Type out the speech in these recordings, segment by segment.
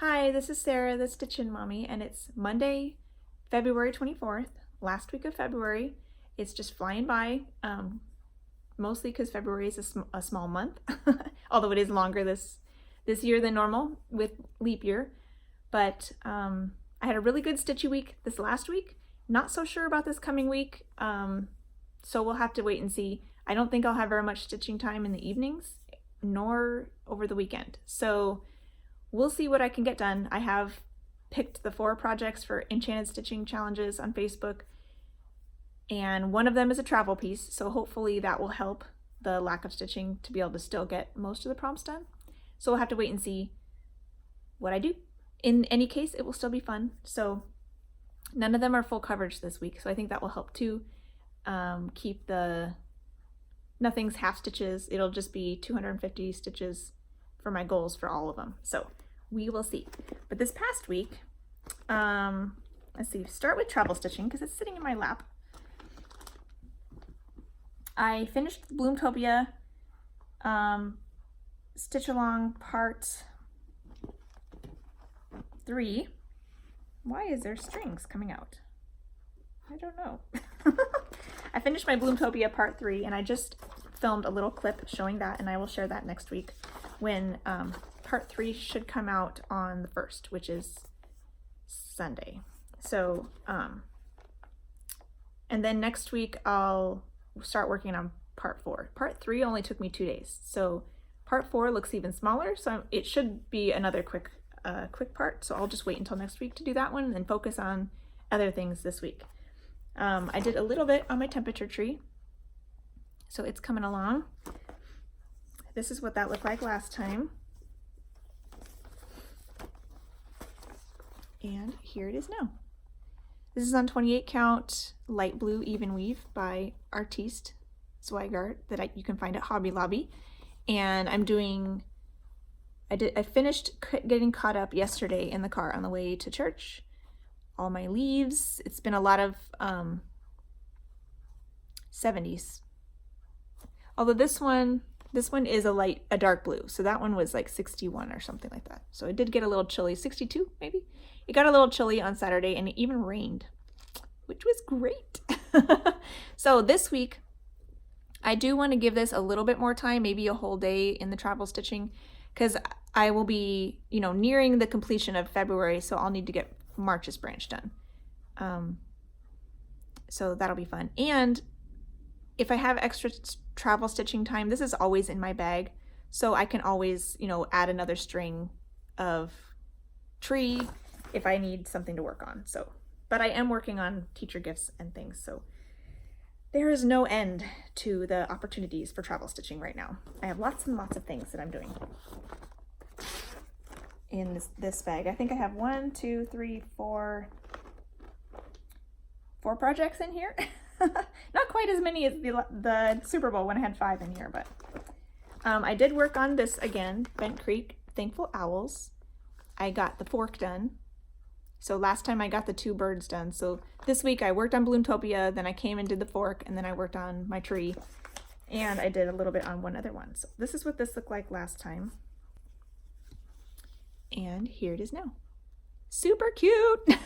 Hi, this is Sarah, the Stitchin mommy, and it's Monday, February 24th, last week of February. It's just flying by, mostly because February is a small month, although it is longer this year than normal with leap year. But I had a really good stitchy week this last week. Not so sure about this coming week, so we'll have to wait and see. I don't think I'll have very much stitching time in the evenings, nor over the weekend. So we'll see what I can get done. I have picked the 4 projects for Enchanted Stitching Challenges on Facebook, and one of them is a travel piece, so hopefully that will help the lack of stitching to be able to still get most of the prompts done. So we'll have to wait and see what I do. In any case, it will still be fun. So none of them are full coverage this week, so I think that will help too. Keep nothing's half stitches. It'll just be 250 stitches for my goals for all of them. So we will see. But this past week, let's see, start with travel stitching because it's sitting in my lap. I finished Bloomtopia Stitch Along Part 3. Why is there strings coming out? I don't know. I finished my Bloomtopia Part 3 and I just filmed a little clip showing that, and I will share that next week when Part 3 should come out on the 1st, which is Sunday. So, and then next week I'll start working on Part 4. Part 3 only took me 2 days. So Part 4 looks even smaller, so it should be another quick part. So I'll just wait until next week to do that one and focus on other things this week. I did a little bit on my temperature tree, so it's coming along. This is what that looked like last time. And here it is now. This is on 28 count light blue even weave by Artiste Zweigart that you can find at Hobby Lobby. And I finished getting caught up yesterday in the car on the way to church. All my leaves. It's been a lot of 70s. Although this one is a dark blue, so that one was like 61 or something like that. So it did get a little chilly, 62 maybe. It got a little chilly on Saturday and it even rained, which was great. So this week, I do want to give this a little bit more time, maybe a whole day in the travel stitching, because I will be, nearing the completion of February, so I'll need to get March's branch done. So that'll be fun. And if I have extra travel stitching time, this is always in my bag, so I can always, add another string of tree if I need something to work on. So, but I am working on teacher gifts and things, so there is no end to the opportunities for travel stitching right now. I have lots and lots of things that I'm doing in this bag. I think I have 1, 2, 3, 4 projects in here. Not quite as many as the Super Bowl when I had 5 in here, but I did work on this again, Bent Creek Thankful Owls. I got the fork done. So last time I got the 2 birds done. So this week I worked on Bloomtopia, then I came and did the fork, and then I worked on my tree, and I did a little bit on one other one. So this is what this looked like last time. And here it is now. Super cute.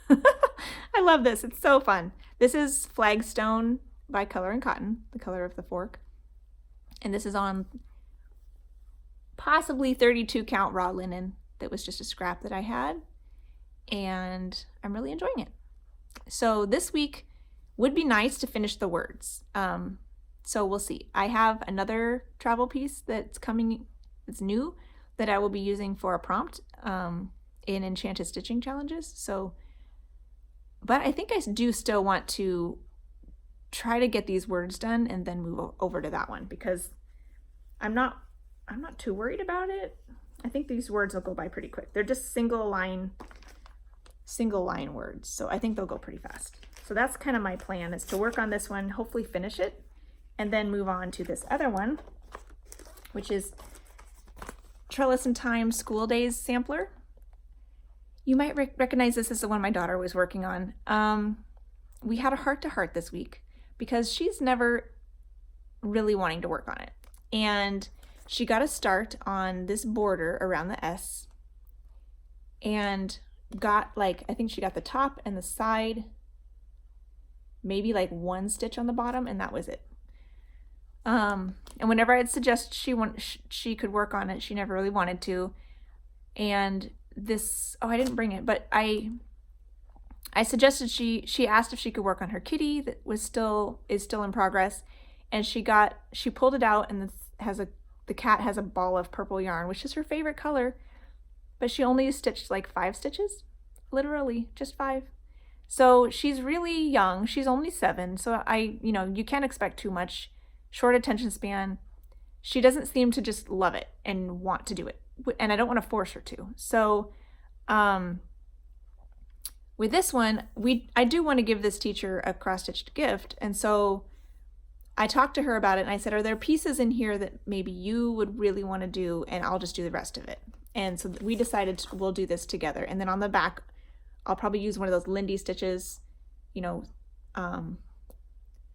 I love this. It's so fun. This is Flagstone by Color and Cotton, the color of the fork. And this is on possibly 32 count raw linen that was just a scrap that I had. And I'm really enjoying it. So this week would be nice to finish the words. So we'll see. I have another travel piece that's coming, it's new, that I will be using for a prompt in Enchanted Stitching Challenges. So, but I think I do still want to try to get these words done and then move over to that one, because I'm not too worried about it. I think these words will go by pretty quick. They're just single line words, so I think they'll go pretty fast. So that's kind of my plan, is to work on this one, hopefully finish it, and then move on to this other one, which is Trellis and Time School Days Sampler. You might recognize this as the one my daughter was working on. We had a heart-to-heart this week because she's never really wanting to work on it. And she got a start on this border around the S, and got like, I think she got the top and the side, maybe like one stitch on the bottom, and that was it. And whenever I'd suggest she could work on it, she never really wanted to. And this, oh, I didn't bring it, but I suggested she asked if she could work on her kitty that is still in progress, and she pulled it out, and the cat has a ball of purple yarn, which is her favorite color, but she only stitched like 5 stitches, literally just 5. So she's really young. She's only 7, so you can't expect too much. Short attention span. She doesn't seem to just love it and want to do it, and I don't want to force her to. So with this one, I do want to give this teacher a cross-stitched gift, and so I talked to her about it, and I said, are there pieces in here that maybe you would really want to do, and I'll just do the rest of it. And so we decided we'll do this together. And then on the back, I'll probably use one of those Lindy Stitches,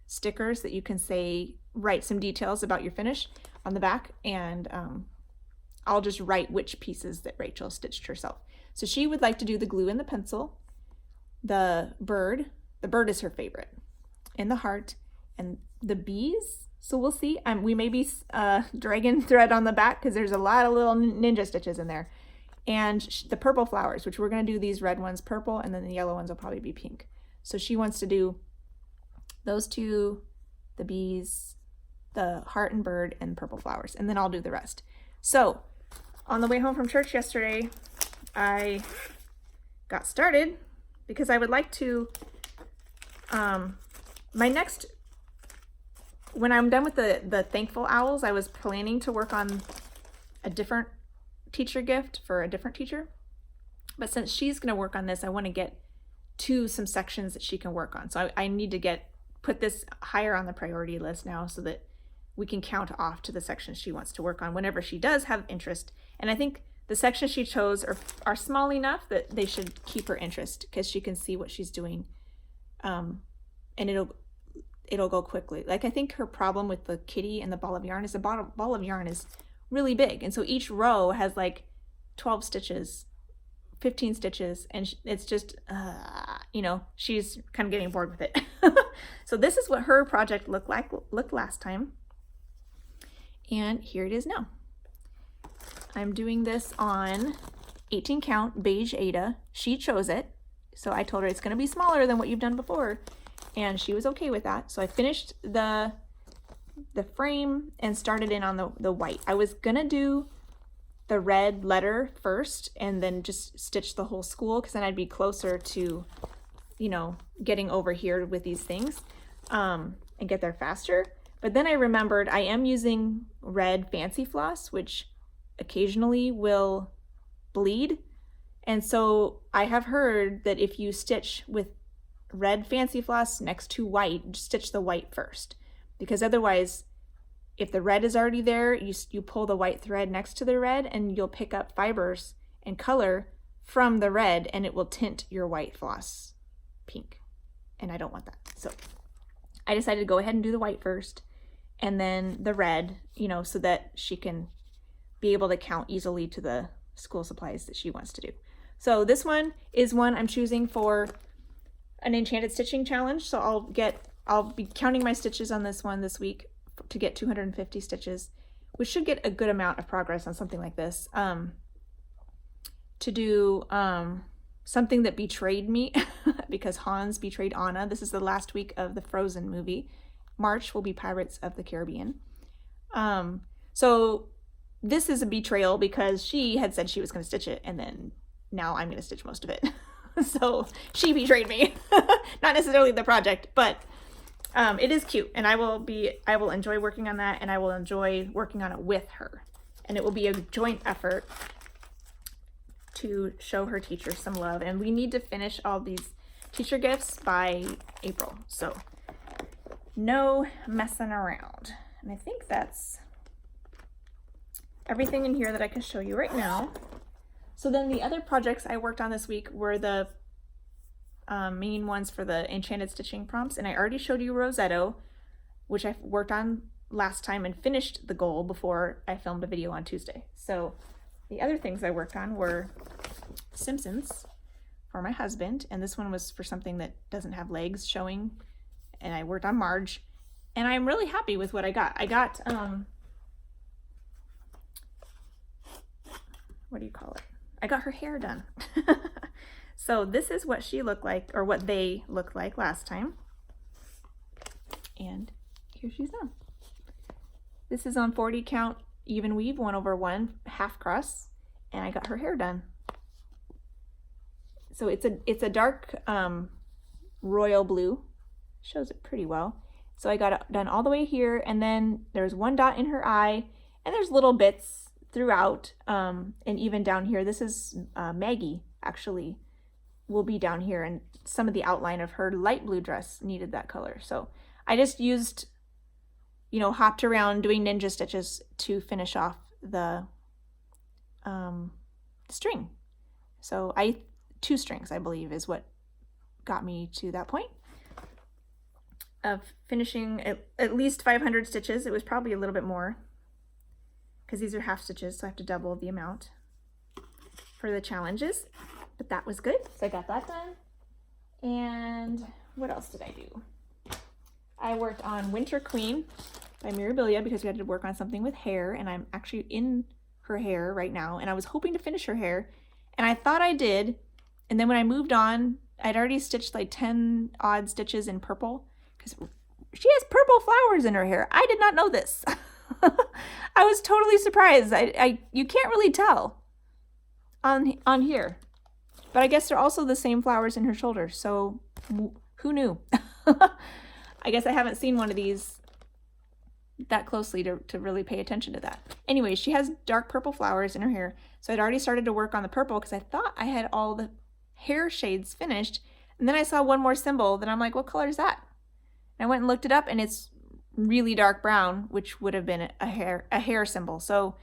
stickers that you can write some details about your finish on the back, and I'll just write which pieces that Rachel stitched herself. So she would like to do the glue and the pencil, the bird is her favorite, and the heart, and the bees. So we'll see. We may be dragon thread on the back because there's a lot of little ninja stitches in there. And the purple flowers, which we're going to do these red ones purple, and then the yellow ones will probably be pink. So she wants to do those 2, the bees, the heart and bird, and purple flowers, and then I'll do the rest. So on the way home from church yesterday, I got started because I would like to, when I'm done with the Thankful Owls, I was planning to work on a different teacher gift for a different teacher. But since she's going to work on this, I want to get to some sections that she can work on. So I need to put this higher on the priority list now so that we can count off to the sections she wants to work on whenever she does have interest. And I think the sections she chose are small enough that they should keep her interest because she can see what she's doing. And it'll go quickly. Like, I think her problem with the kitty and the ball of yarn is the ball of yarn is really big. And so each row has like 12 stitches, 15 stitches, and it's just, she's kind of getting bored with it. So this is what her project looked last time. And here it is now. I'm doing this on 18 count beige Aida. She chose it. So I told her it's going to be smaller than what you've done before. And she was okay with that. So I finished the frame and started in on the white. I was gonna do the red letter first and then just stitch the whole school because then I'd be closer to, getting over here with these things and get there faster. But then I remembered I am using red fancy floss, which occasionally will bleed. And so I have heard that if you stitch with red fancy floss next to white, stitch the white first, because otherwise if the red is already there, you pull the white thread next to the red and you'll pick up fibers and color from the red and it will tint your white floss pink, and I don't want that. So I decided to go ahead and do the white first and then the red, so that she can be able to count easily to the school supplies that she wants to do. So this one is one I'm choosing for an enchanted stitching challenge. So I'll be counting my stitches on this one this week to get 250 stitches, which should get a good amount of progress on something like this. To do something that betrayed me because Hans betrayed Anna. This is the last week of the Frozen movie. March will be Pirates of the Caribbean. So this is a betrayal because she had said she was going to stitch it, and then now I'm going to stitch most of it. So she betrayed me. Not necessarily the project, but it is cute, and I will enjoy working on that, and I will enjoy working on it with her, and it will be a joint effort to show her teacher some love. And we need to finish all these teacher gifts by April, so no messing around. And I think that's everything in here that I can show you right now. So then the other projects I worked on this week were the main ones for the enchanted stitching prompts, and I already showed you Rosetto, which I worked on last time and finished the goal before I filmed a video on Tuesday. So the other things I worked on were Simpsons for my husband, and this one was for something that doesn't have legs showing, and I worked on Marge, and I'm really happy with what I got. I got, what do you call it? I got her hair done. So this is what she looked like, or what they looked like last time. And here she's done. This is on 40 count even weave, 1/1, half cross, and I got her hair done. So it's a dark royal blue. Shows it pretty well. So I got it done all the way here, and then there's one dot in her eye, and there's little bits throughout, and even down here. This is Maggie, actually, will be down here, and some of the outline of her light blue dress needed that color. So I just used, you know, hopped around doing ninja stitches to finish off the string. So 2 strings, I believe, is what got me to that point of finishing at least 500 stitches. It was probably a little bit more because these are half stitches, so I have to double the amount for the challenges, but that was good. So I got that done. And what else did I do? I worked on Winter Queen by Mirabilia because we had to work on something with hair, and I'm actually in her hair right now, and I was hoping to finish her hair, and I thought I did, and then when I moved on, I'd already stitched like 10 odd stitches in purple because she has purple flowers in her hair. I did not know this. I was totally surprised. You can't really tell on here, but I guess they're also the same flowers in her shoulders, so who knew? I guess I haven't seen one of these that closely to really pay attention to that. Anyway, she has dark purple flowers in her hair, so I'd already started to work on the purple because I thought I had all the hair shades finished, and then I saw one more symbol that I'm like, what color is that? And I went and looked it up, and it's really dark brown, which would have been a hair symbol. So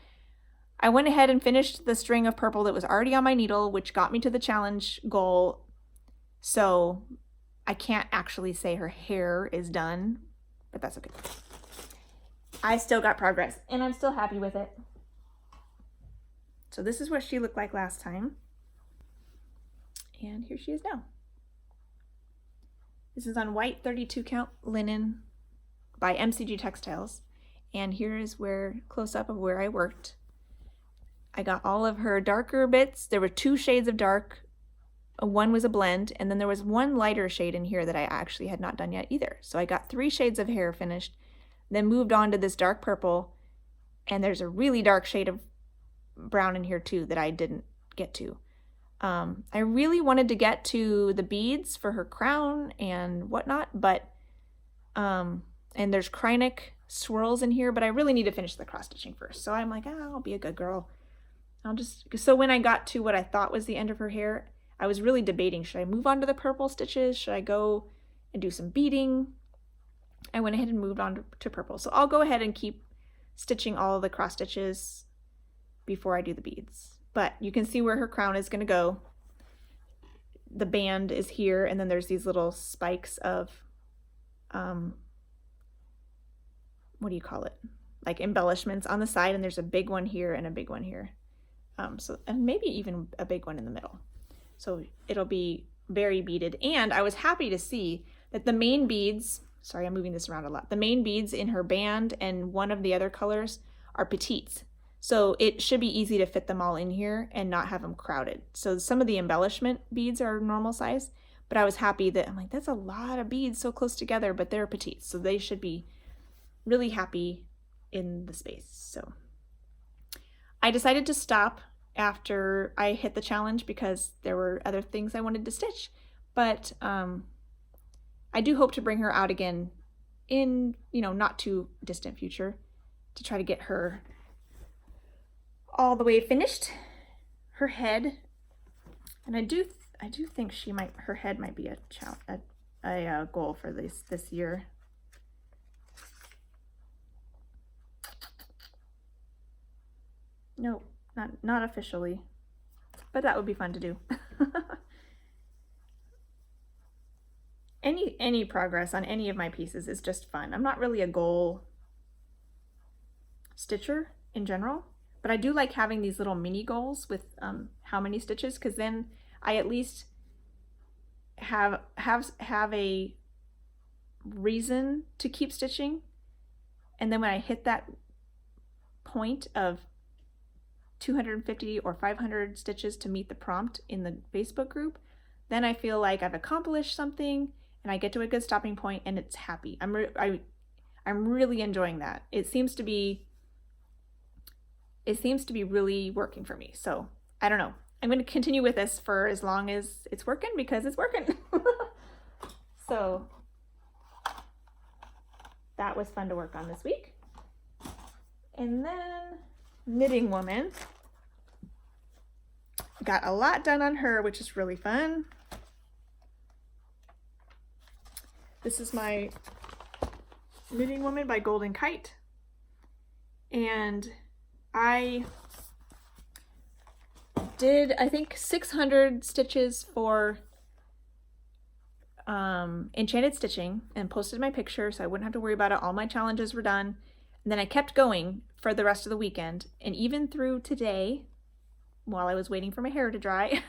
I went ahead and finished the string of purple that was already on my needle, which got me to the challenge goal. So I can't actually say her hair is done, but that's okay. I still got progress, and I'm still happy with it. So this is what she looked like last time. And here she is now. This is on white 32 count linen by MCG Textiles. And here is where, close up of where I worked. I got all of her darker bits. There were 2 shades of dark. One was a blend, and then there was one lighter shade in here that I actually had not done yet either. So I got 3 shades of hair finished, then moved on to this dark purple, and there's a really dark shade of brown in here too that I didn't get to. I really wanted to get to the beads for her crown and whatnot, but and there's Kreinik swirls in here, but I really need to finish the cross stitching first. So I'm like, I'll be a good girl. So when I got to what I thought was the end of her hair, I was really debating, should I move on to the purple stitches? Should I go and do some beading? I went ahead and moved on to purple. So I'll go ahead and keep stitching all of the cross stitches before I do the beads. But you can see where her crown is going to go. The band is here, and then there's these little spikes of, what do you call it? Like embellishments on the side, and there's a big one here and a big one here. And maybe even a big one in the middle. So it'll be very beaded. And I was happy to see that the main beads, sorry, I'm moving this around a lot. The main beads in her band and one of the other colors are petites. So it should be easy to fit them all in here and not have them crowded. So some of the embellishment beads are normal size, but I was happy that, I'm like, that's a lot of beads so close together, but they're petites. So they should be really happy in the space. So I decided to stop after I hit the challenge because there were other things I wanted to stitch, but I do hope to bring her out again in, not too distant future to try to get her all the way finished. Her head, and I do think her head might be a goal for this year. No, not officially, but that would be fun to do. Any progress on any of my pieces is just fun. I'm not really a goal stitcher in general, but I do like having these little mini goals with how many stitches, because then I at least have a reason to keep stitching. And then when I hit that point of 250 or 500 stitches to meet the prompt in the Facebook group, then I feel like I've accomplished something and I get to a good stopping point and it's happy. I'm really enjoying that. It seems to be really working for me. So I don't know. I'm going to continue with this for as long as it's working, because it's working. So that was fun to work on this week. And then Knitting Woman. Got a lot done on her, which is really fun. This is my Knitting Woman by Golden Kite. And I did, I think, 600 stitches for Enchanted Stitching and posted my picture so I wouldn't have to worry about it. All my challenges were done. And then I kept going for the rest of the weekend and even through today while I was waiting for my hair to dry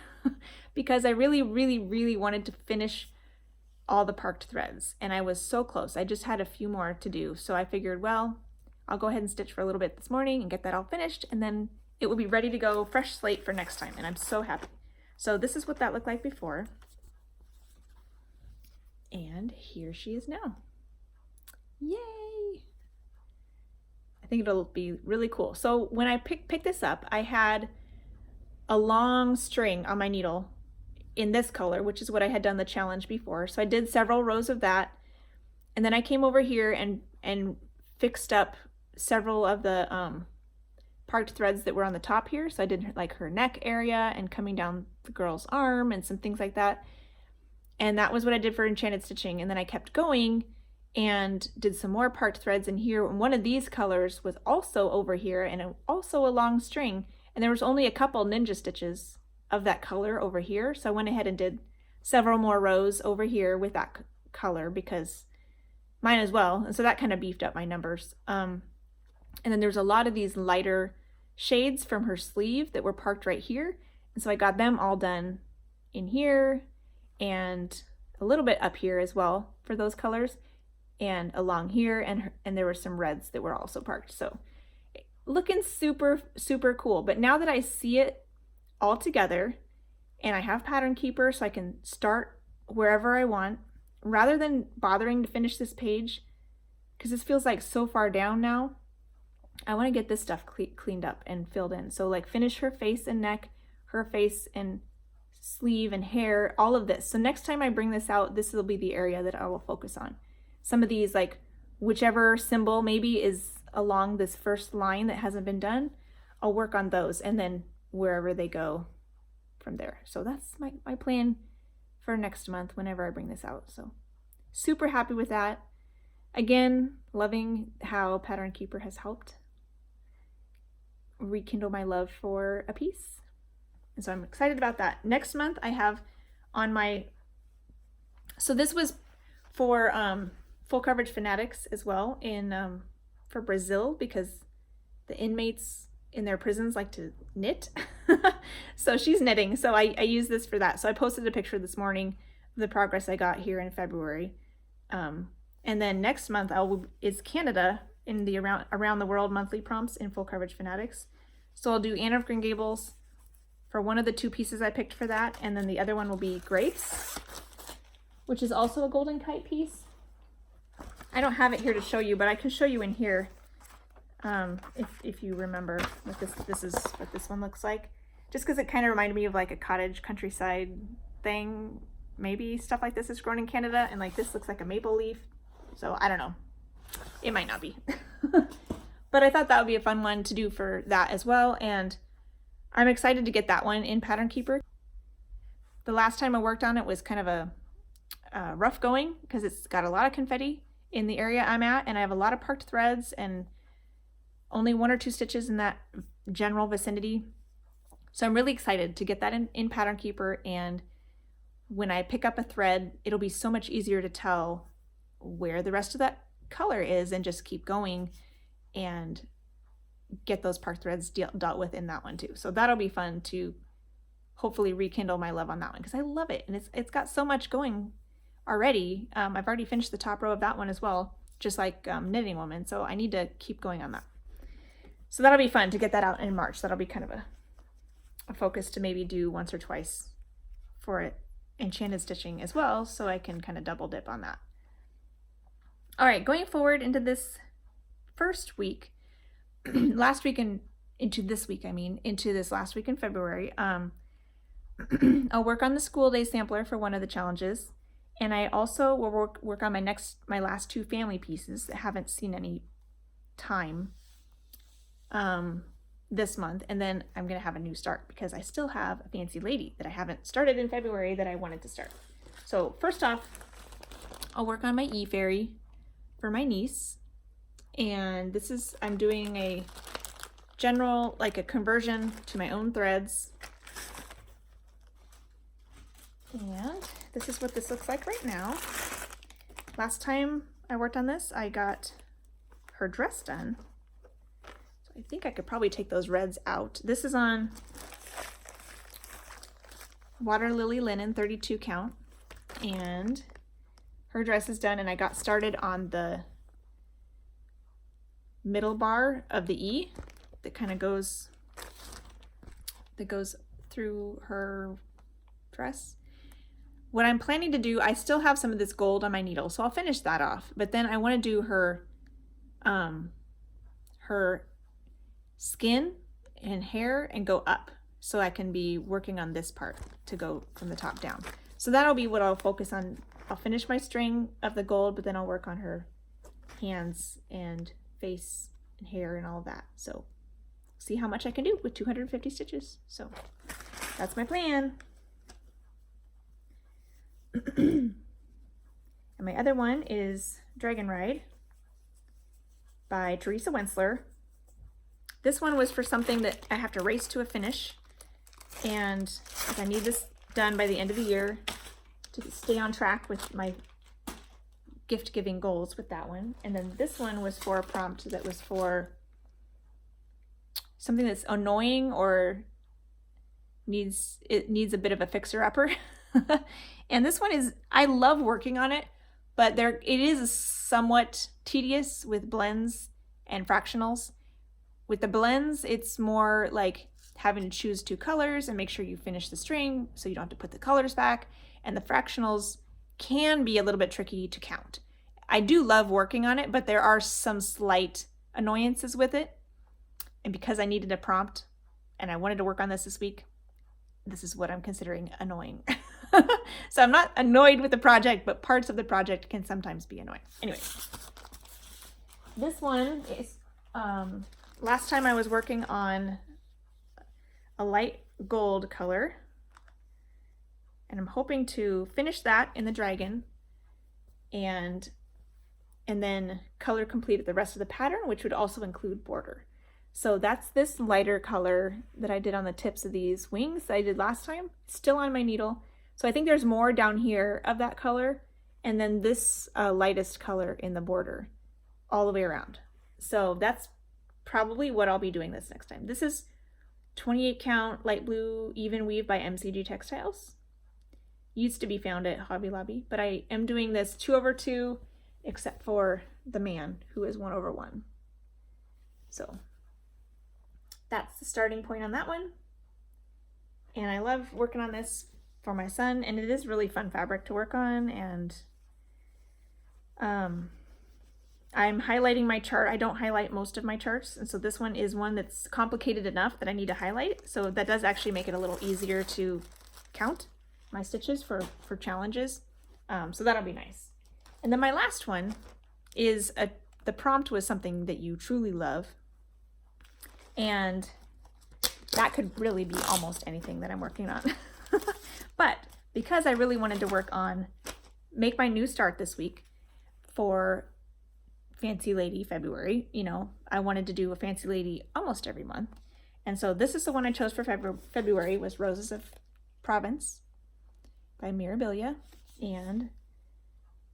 because I really, really, really wanted to finish all the parked threads. And I was so close. I just had a few more to do. So I figured, well, I'll go ahead and stitch for a little bit this morning and get that all finished. And then it will be ready to go, fresh slate for next time. And I'm so happy. So this is what that looked like before. And here she is now. Yay! I think it'll be really cool. So when I picked this up, I had a long string on my needle in this color, which is what I had done the challenge before. So I did several rows of that. And then I came over here and fixed up several of the parked threads that were on the top here. So I did like her neck area and coming down the girl's arm and some things like that. And that was what I did for Enchanted Stitching. And then I kept going and did some more parked threads in here. And one of these colors was also over here and also a long string. And there was only a couple ninja stitches of that color over here. So I went ahead and did several more rows over here with that color because mine as well. And so that kind of beefed up my numbers. And then there's a lot of these lighter shades from her sleeve that were parked right here. And so I got them all done in here and a little bit up here as well for those colors and along here. And there were some reds that were also parked. So looking super, super cool. But now that I see it all together and I have Pattern Keeper so I can start wherever I want, rather than bothering to finish this page, because this feels like so far down now, I want to get this stuff cleaned up and filled in. So like finish her face and neck, her face and sleeve and hair, all of this. So next time I bring this out, this will be the area that I will focus on. Some of these, like whichever symbol maybe is along this first line that hasn't been done, I'll work on those and then wherever they go from there. So that's my plan for next month whenever I bring this out. So super happy with that. Again, loving how Pattern Keeper has helped rekindle my love for a piece. And so I'm excited about that. Next month I have on my, so this was for Full Coverage Fanatics as well in for Brazil, because the inmates in their prisons like to knit. So she's knitting, so I use this for that. So I posted a picture this morning of the progress I got here in February. And then next month is Canada in the around the world monthly prompts in Full Coverage Fanatics. So I'll do Anne of Green Gables for one of the two pieces I picked for that, and then the other one will be Grapes, which is also a Golden Kite piece. I don't have it here to show you, but I can show you in here if you remember what this is what this one looks like. Just because it kind of reminded me of like a cottage countryside thing. Maybe stuff like this is grown in Canada, and like this looks like a maple leaf. So I don't know. It might not be. But I thought that would be a fun one to do for that as well. And I'm excited to get that one in Pattern Keeper. The last time I worked on it was kind of a rough going because it's got a lot of confetti in the area I'm at, and I have a lot of parked threads and only 1 or 2 stitches in that general vicinity. So I'm really excited to get that in Pattern Keeper, and when I pick up a thread, it'll be so much easier to tell where the rest of that color is and just keep going and get those parked threads dealt with in that one too. So that'll be fun to hopefully rekindle my love on that one because I love it, and it's got so much going already. I've already finished the top row of that one as well, just like Knitting Woman, so I need to keep going on that. So that'll be fun to get that out in March. That'll be kind of a focus to maybe do once or twice for it, Enchanted Stitching as well, so I can kind of double dip on that. All right, going forward into this first week, last week and into this week, into this last week in February, I'll work on the school day sampler for one of the challenges, and I also will work on my last 2 family pieces that haven't seen any time this month, and then I'm gonna have a new start because I still have a Fancy Lady that I haven't started in February that I wanted to start. So first off, I'll work on my E-Fairy for my niece, and this is, I'm doing a general, like a conversion to my own threads, and this is what this looks like right now. Last time I worked on this, I got her dress done. I think I could probably take those reds out. This is on Water Lily Linen 32 count, and her dress is done, and I got started on the middle bar of the E that kind of goes through her dress. What I'm planning to do, I still have some of this gold on my needle, so I'll finish that off, but then I want to do her skin and hair and go up, so I can be working on this part to go from the top down. So that'll be what I'll focus on. I'll finish my string of the gold, but then I'll work on her hands and face and hair and all of that. So see how much I can do with 250 stitches. So that's my plan. And my other one is Dragon Ride by Teresa Wensler. This one was for something that I have to race to a finish, and I need this done by the end of the year to stay on track with my gift giving goals with that one. And then this one was for a prompt that was for something that's annoying or needs a bit of a fixer-upper. And this one is, I love working on it, but it is somewhat tedious with blends and fractionals. With the blends, it's more like having to choose 2 colors and make sure you finish the string so you don't have to put the colors back. And the fractionals can be a little bit tricky to count. I do love working on it, but there are some slight annoyances with it. And because I needed a prompt and I wanted to work on this week, this is what I'm considering annoying. So I'm not annoyed with the project, but parts of the project can sometimes be annoying. Anyway, this one is, last time I was working on a light gold color, and I'm hoping to finish that in the dragon and then color complete the rest of the pattern, which would also include border. So that's this lighter color that I did on the tips of these wings that I did last time, still on my needle. So I think there's more down here of that color, and then this lightest color in the border all the way around. So that's probably what I'll be doing this next time. This is 28 count light blue even weave by MCG Textiles. Used to be found at Hobby Lobby, but I am doing this 2/2 except for the man, who is 1/1. So that's the starting point on that one. And I love working on this for my son, and it is really fun fabric to work on. And I'm highlighting my chart. I don't highlight most of my charts, and so this one is one that's complicated enough that I need to highlight. So that does actually make it a little easier to count my stitches for challenges. So that'll be nice. And then my last one is the prompt was something that you truly love, and that could really be almost anything that I'm working on. But because I really wanted to work on make my new start this week for Fancy Lady February, you know, I wanted to do a Fancy Lady almost every month. And so this is the one I chose for February, was Roses of Provence by Mirabilia. And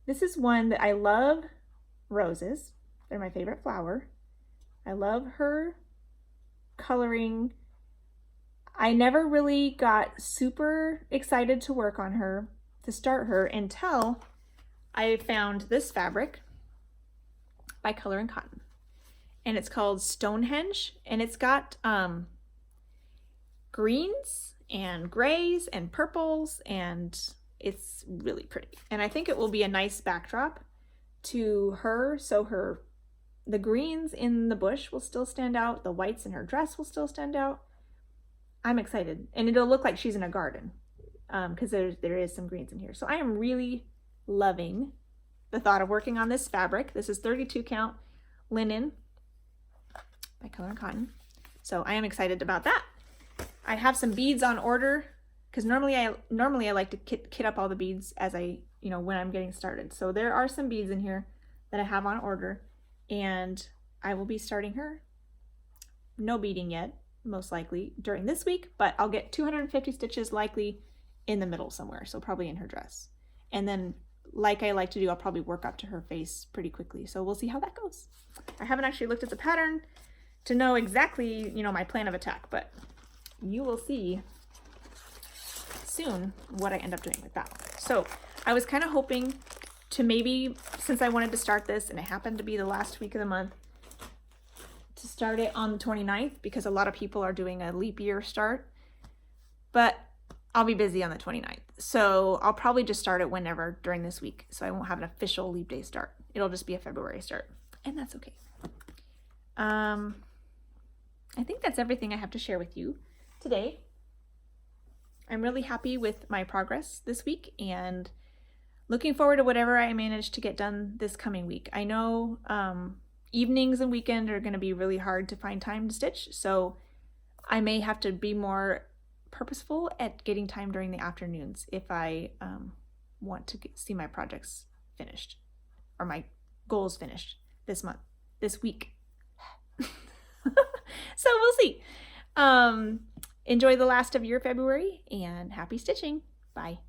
this is one that I love roses. They're my favorite flower. I love her coloring. I never really got super excited to work on her, to start her, until I found this fabric by Color and Cotton. And it's called Stonehenge, and it's got greens and grays and purples, and it's really pretty. And I think it will be a nice backdrop to her, so the greens in the bush will still stand out, the whites in her dress will still stand out. I'm excited, and it'll look like she's in a garden because there is some greens in here. So I am really loving the thought of working on this fabric. This is 32 count linen by Color and Cotton. So I am excited about that. I have some beads on order because normally I like to kit up all the beads as when I'm getting started. So there are some beads in here that I have on order, and I will be starting her. No beading yet, most likely during this week, but I'll get 250 stitches likely in the middle somewhere, so probably in her dress. And then, like I like to do, I'll probably work up to her face pretty quickly. So we'll see how that goes. I haven't actually looked at the pattern to know exactly, my plan of attack, but you will see soon what I end up doing with that. So I was kind of hoping to maybe, since I wanted to start this and it happened to be the last week of the month, to start it on the 29th because a lot of people are doing a leap year start, but I'll be busy on the 29th. So I'll probably just start it whenever during this week. So I won't have an official leap day start. It'll just be a February start, and that's okay. I think that's everything I have to share with you today. I'm really happy with my progress this week and looking forward to whatever I manage to get done this coming week. I know evenings and weekend are going to be really hard to find time to stitch, so I may have to be more purposeful at getting time during the afternoons if I want to see my projects finished or my goals finished this week. So we'll see. Enjoy the last of your February and happy stitching. Bye.